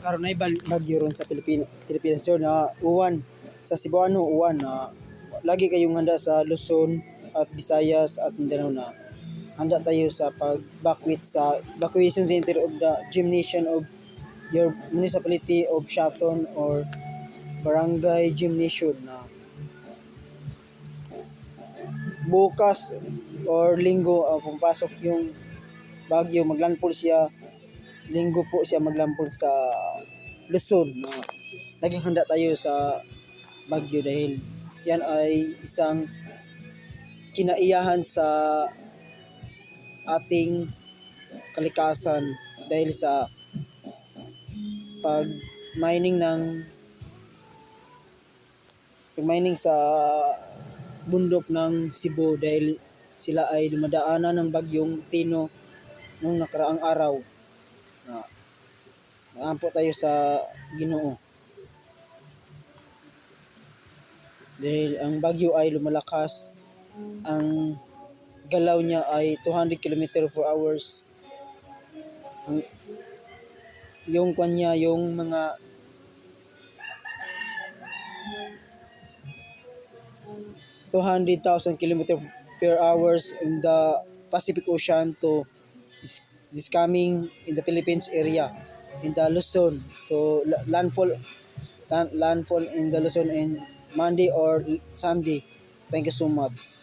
karon ay bagyo ron sa Pilipinas so na uwan sa Cebuano uwan na lagi kayong handa sa Luzon at Visayas at Mindanao na handa tayo sa pag-evacuate sa evacuation center of the gymnasium of your municipality of Shaton or barangay gymnasium na bukas or linggo pumapasok yung bagyo, maglandfall siya linggo po siya maglandfall sa Luzon na naging handa tayo sa bagyo dahil yan ay isang kinaiyahan sa ating kalikasan dahil sa pag mining sa bundok ng Cebu dahil sila ay dumadaanan ng bagyong Tino nung nakaraang araw. Naampo tayo sa Ginoo. Dahil ang bagyo ay lumalakas, ang galaw niya ay 200 km per hours. Yung kanya, yung mga 200,000 km per hours in the Pacific Ocean to this coming in the Philippines area, in the Luzon, to landfall in the Luzon in Monday or Sunday. Thank you so much.